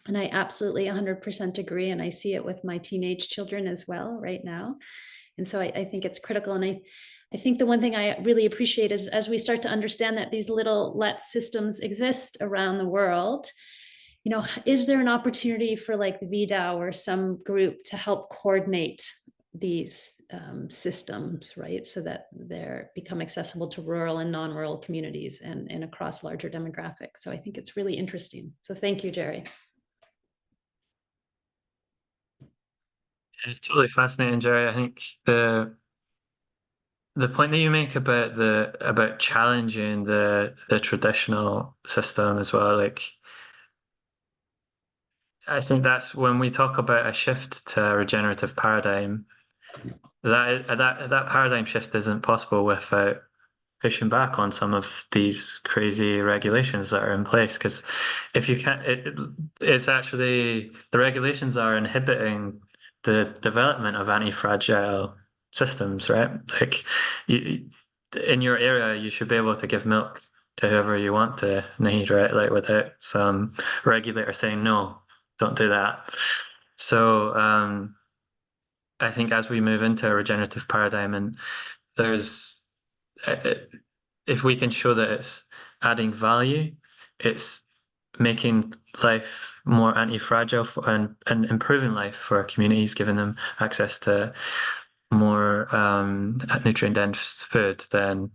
And I absolutely 100% agree. And I see it with my teenage children as well right now. And so I think it's critical. And I think the one thing I really appreciate is as we start to understand that these little let systems exist around the world, is there an opportunity for like the VDAO or some group to help coordinate these systems, right? So that they become accessible to rural and non-rural communities and across larger demographics. So I think it's really interesting. So thank you, Jerry. It's totally fascinating, Jerry. I think the point that you make about challenging the traditional system as well, like I think that's when we talk about a shift to a regenerative paradigm, that paradigm shift isn't possible without pushing back on some of these crazy regulations that are in place. Because if you can't, it's actually the regulations are inhibiting the development of anti-fragile systems, right? Like in your area, you should be able to give milk to whoever you want to need, right? Like without some regulator saying no, don't do that. So I think as we move into a regenerative paradigm, and there's if we can show that it's adding value, it's making life more anti-fragile and improving life for communities, giving them access to more nutrient-dense food, then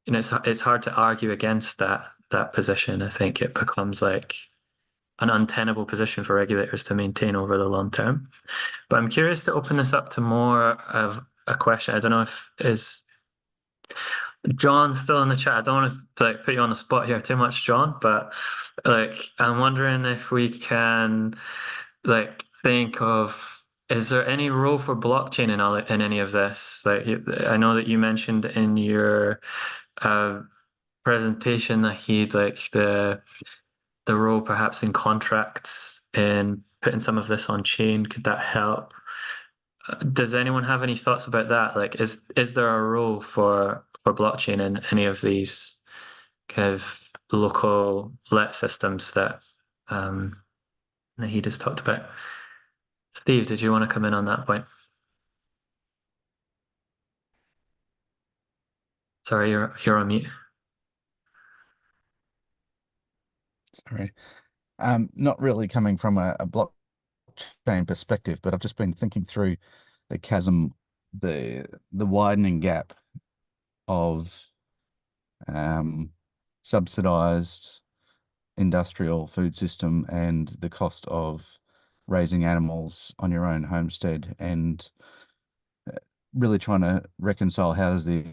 it's hard to argue against that position. I think it becomes like an untenable position for regulators to maintain over the long term. But I'm curious to open this up to more of a question. I don't know if is John still in the chat. I don't want to like put you on the spot here too much, John, but like I'm wondering if we can like think of, is there any role for blockchain in any of this? Like I know that you mentioned in your uh, presentation that he'd like the role perhaps in contracts in putting some of this on chain. Could that help? Does anyone have any thoughts about that? Like, is there a role for blockchain in any of these kind of local let systems that Naheed has talked about? Steve, did you want to come in on that point? Sorry, you're on mute. Sorry. Not really coming from a blockchain perspective, but I've just been thinking through the chasm, the widening gap of subsidized industrial food system and the cost of raising animals on your own homestead, and really trying to reconcile how does the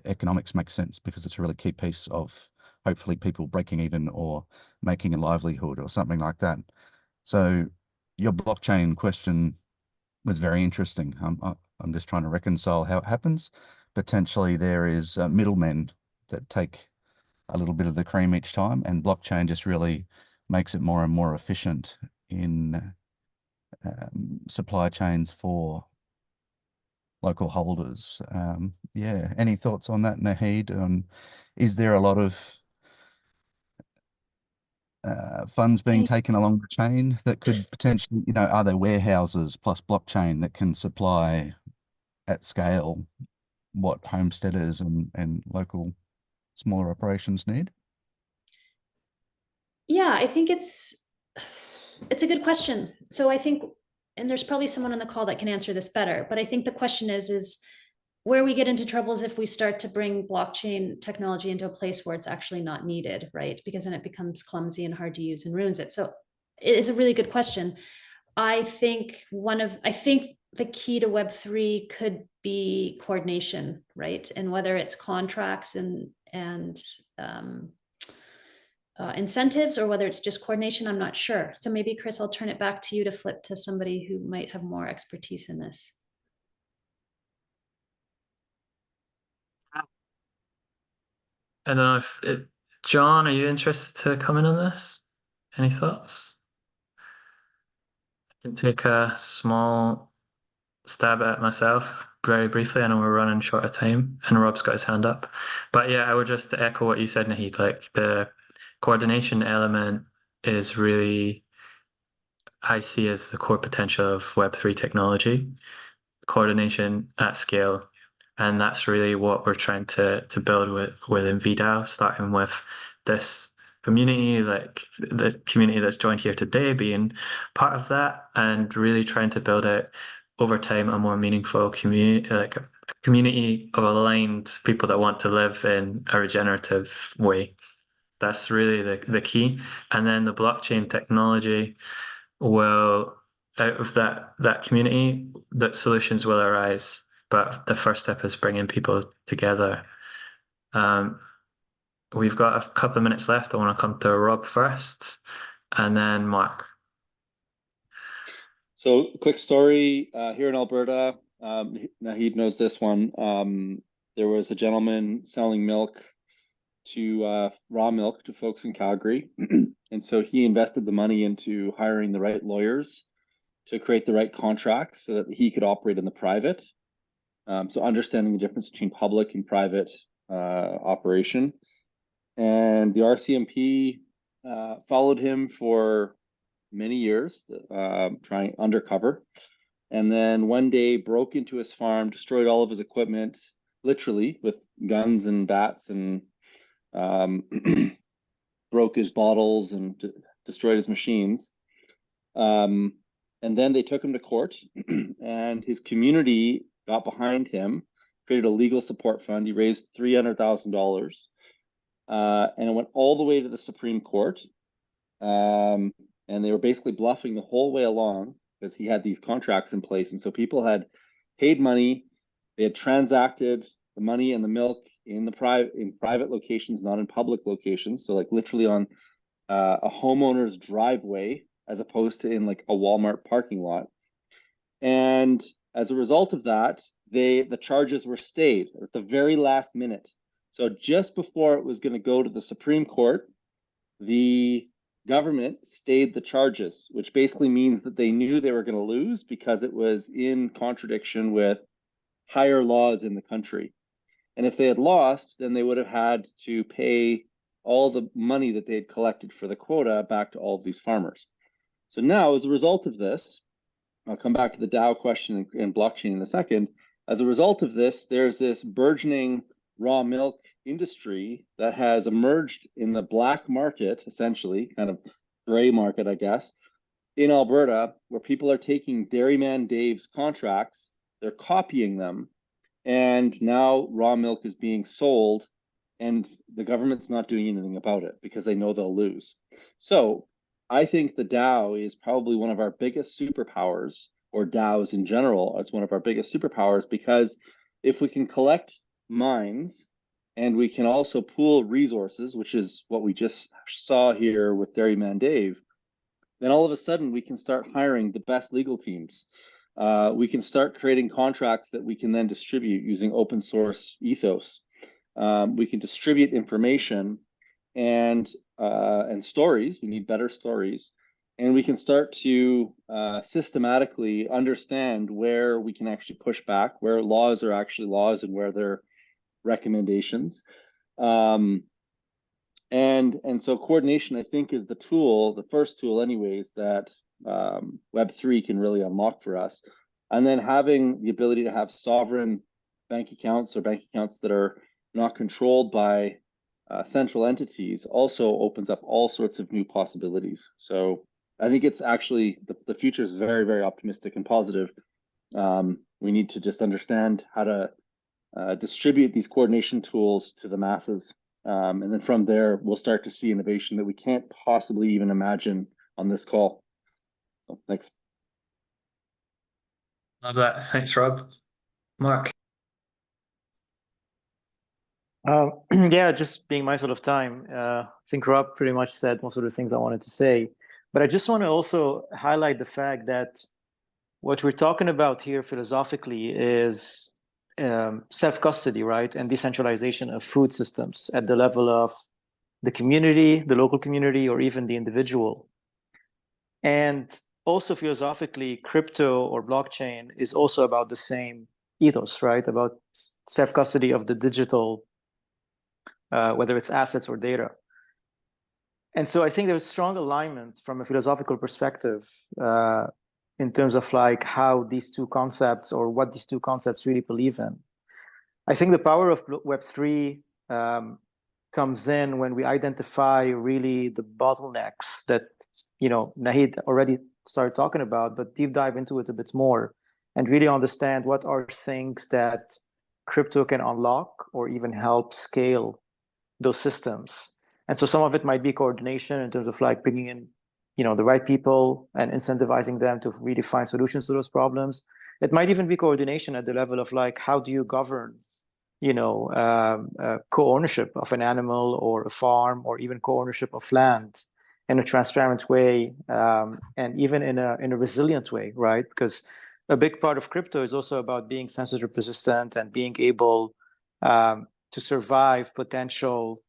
economics make sense, because it's a really key piece of hopefully people breaking even or making a livelihood or something like that. So your blockchain question was very interesting. I'm just trying to reconcile how it happens. Potentially there is middlemen that take a little bit of the cream each time, and blockchain just really makes it more and more efficient in supply chains for local holders. Yeah, any thoughts on that, Naheed? Is there a lot of funds being taken along the chain that could potentially, are there warehouses plus blockchain that can supply at scale what homesteaders and local smaller operations need? Yeah, I think it's a good question. So I think, and there's probably someone on the call that can answer this better, but I think the question is where we get into trouble is if we start to bring blockchain technology into a place where it's actually not needed, right? Because then it becomes clumsy and hard to use and ruins it. So it is a really good question. I think the key to Web3 could be coordination, right? And whether it's contracts and incentives, or whether it's just coordination, I'm not sure. So maybe, Chris, I'll turn it back to you to flip to somebody who might have more expertise in this. I don't know John, are you interested to come in on this? Any thoughts? I can take a small stab at it myself very briefly. I know we're running short of time and Rob's got his hand up. But yeah, I would just echo what you said, Naheed. Like the coordination element is really, I see as the core potential of Web3 technology, coordination at scale. And that's really what we're trying to build within VDAO, starting with this community, like the community that's joined here today being part of that, and really trying to build out over time a more meaningful community, like a community of aligned people that want to live in a regenerative way. That's really the key. And then the blockchain technology will, out of that community, that solutions will arise. But the first step is bringing people together. We've got a couple of minutes left. I want to come to Rob first, and then Mark. So, quick story here in Alberta. Naheed knows this one. There was a gentleman selling milk raw milk to folks in Calgary. And so he invested the money into hiring the right lawyers to create the right contracts so that he could operate in the private. So understanding the difference between public and private operation. And the RCMP followed him for many years, trying undercover. And then one day broke into his farm, destroyed all of his equipment, literally with guns and bats, and broke his bottles and destroyed his machines. And then they took him to court, and his community got behind him, created a legal support fund. He raised $300,000, and it went all the way to the Supreme Court. And they were basically bluffing the whole way along because he had these contracts in place, and so people had paid money. They had transacted the money and the milk in private locations, not in public locations. So like literally on a homeowner's driveway, as opposed to in like a Walmart parking lot. And as a result of that, the charges were stayed at the very last minute. So just before it was going to go to the Supreme Court, the government stayed the charges, which basically means that they knew they were going to lose because it was in contradiction with higher laws in the country. And if they had lost, then they would have had to pay all the money that they had collected for the quota back to all of these farmers. So now, as a result of this, I'll come back to the DAO question and blockchain in a second. As a result of this, there's this burgeoning raw milk industry that has emerged in the black market, essentially, kind of gray market, I guess, in Alberta, where people are taking Dairyman Dave's contracts, they're copying them, and now raw milk is being sold, and the government's not doing anything about it because they know they'll lose. So I think the DAO is probably one of our biggest superpowers, or DAOs in general, it's one of our biggest superpowers, because if we can collect mines and we can also pool resources, which is what we just saw here with Dairyman Dave, then all of a sudden we can start hiring the best legal teams. We can start creating contracts that we can then distribute using open source ethos. We can distribute information and stories. We need better stories, and we can start to systematically understand where we can actually push back, where laws are actually laws and where they're recommendations. And so coordination, I think, is the tool, the first tool anyways, that Web3 can really unlock for us. And then having the ability to have sovereign bank accounts, or bank accounts that are not controlled by central entities, also opens up all sorts of new possibilities. So I think it's actually, the future is very, very optimistic and positive. We need to just understand how to distribute these coordination tools to the masses. And then from there, we'll start to see innovation that we can't possibly even imagine on this call. So, thanks. Love that. Thanks, Rob. Mark. Yeah, just being mindful of time. I think Rob pretty much said most of the things I wanted to say, but I just want to also highlight the fact that what we're talking about here philosophically is self-custody, right? And decentralization of food systems at the level of the community, the local community, or even the individual. And also philosophically, crypto or blockchain is also about the same ethos, right? About self-custody of the digital, whether it's assets or data. And so I think there's strong alignment from a philosophical perspective in terms of like how these two concepts, or what these two concepts really believe in. I think the power of Web3 comes in when we identify really the bottlenecks that, you know, Naheed already started talking about, but deep dive into it a bit more and really understand what are things that crypto can unlock or even help scale those systems. And so some of it might be coordination in terms of like bringing in, you know, the right people and incentivizing them to really find solutions to those problems. It might even be coordination at the level of like, how do you govern, you know, co-ownership of an animal or a farm, or even co-ownership of land in a transparent way, and even in a resilient way, right? Because a big part of crypto is also about being censorship resistant and being able to survive potential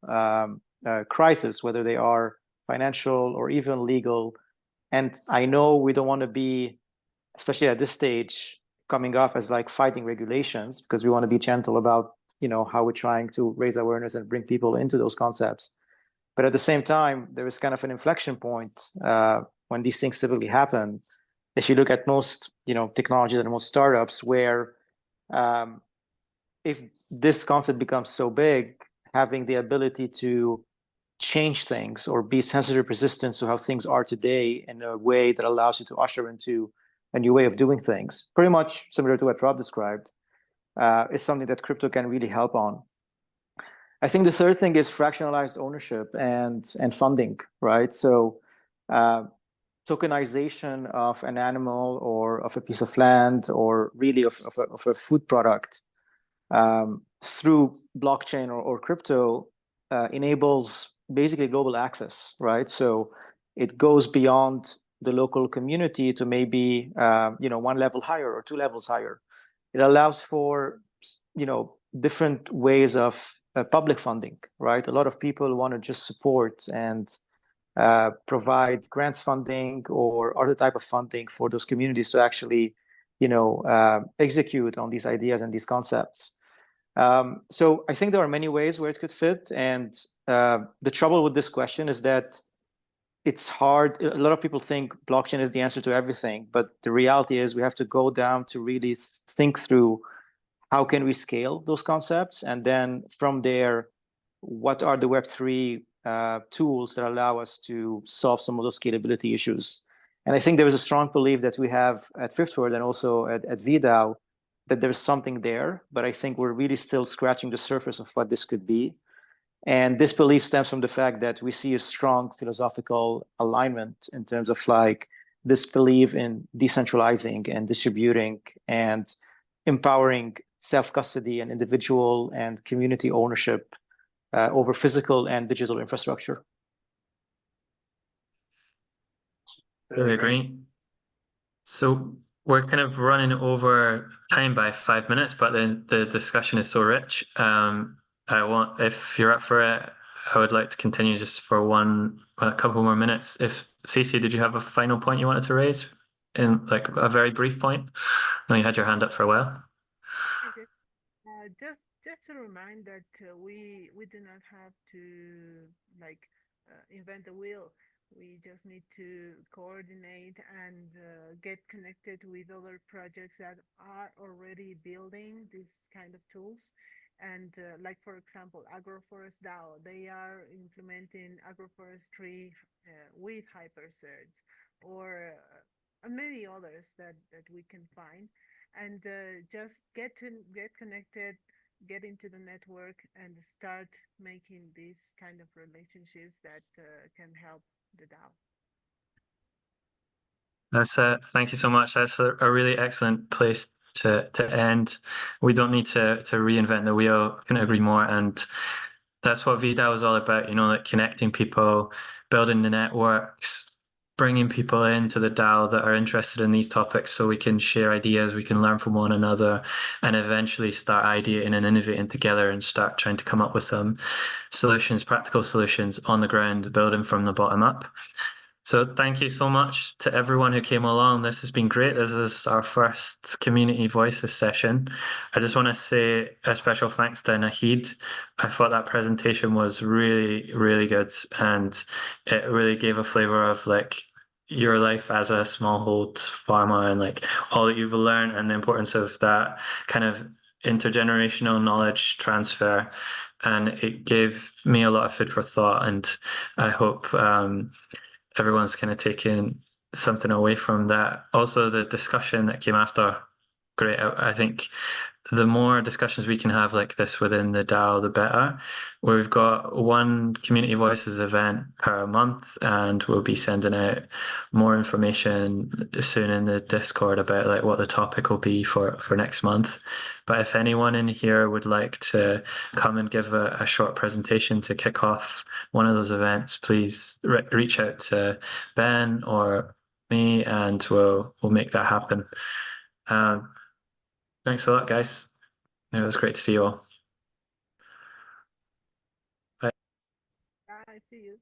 crises, whether they are financial or even legal. And I know we don't want to be, especially at this stage, coming off as like fighting regulations, because we want to be gentle about, you know, how we're trying to raise awareness and bring people into those concepts. But at the same time, there is kind of an inflection point when these things typically happen. If you look at most, you know, technologies and most startups, where if this concept becomes so big, having the ability to change things or be sensitive resistant to how things are today in a way that allows you to usher into a new way of doing things, pretty much similar to what Rob described, is something that crypto can really help on. I think the third thing is fractionalized ownership and funding, right? So tokenization of an animal or of a piece of land or really of a food product through blockchain or crypto enables basically global access, right? So it goes beyond the local community to maybe one level higher or two levels higher. It allows for different ways of public funding, right? A lot of people want to just support and provide grants funding or other type of funding for those communities to actually execute on these ideas and these concepts. So I think there are many ways where it could fit. And the trouble with this question is that it's hard. A lot of people think blockchain is the answer to everything, but the reality is we have to go down to really think through how can we scale those concepts, and then from there, what are the Web3 tools that allow us to solve some of those scalability issues. And I think there is a strong belief that we have at Fifthword and also at VDAO that there's something there, but I think we're really still scratching the surface of what this could be. And this belief stems from the fact that we see a strong philosophical alignment in terms of like this belief in decentralizing and distributing and empowering self-custody and individual and community ownership over physical and digital infrastructure. Really agree. So we're kind of running over time by 5 minutes, but the discussion is so rich. If you're up for it, I would like to continue just for a couple more minutes. If Cece, did you have a final point you wanted to raise in like a very brief point? I know you had your hand up for a while. Okay. Just to remind that we do not have to invent the wheel. We just need to coordinate and get connected with other projects that are already building these kind of tools. And like, for example, Agroforest DAO, they are implementing agroforestry with hypercerts, or many others that we can find. And just get connected, get into the network, and start making these kind of relationships that can help the DAO. Thank you so much. That's a really excellent place to end. We don't need to reinvent the wheel. Couldn't agree more. And that's what VDAO is all about, like connecting people, building the networks, bringing people into the DAO that are interested in these topics so we can share ideas, we can learn from one another, and eventually start ideating and innovating together and start trying to come up with some solutions, practical solutions on the ground, building from the bottom up. So thank you so much to everyone who came along. This has been great. This is our first Community Voices session. I just want to say a special thanks to Naheed. I thought that presentation was really, really good, and it really gave a flavor of like your life as a smallhold farmer and like all that you've learned and the importance of that kind of intergenerational knowledge transfer. And it gave me a lot of food for thought, and I hope everyone's kind of taking something away from that. Also, the discussion that came after, great. I think the more discussions we can have like this within the DAO, the better. We've got one Community Voices event per month, and we'll be sending out more information soon in the Discord about like what the topic will be for next month. But if anyone in here would like to come and give a short presentation to kick off one of those events, please reach out to Ben or me, and we'll make that happen. Thanks a lot, guys. It was great to see you all. Bye. See you.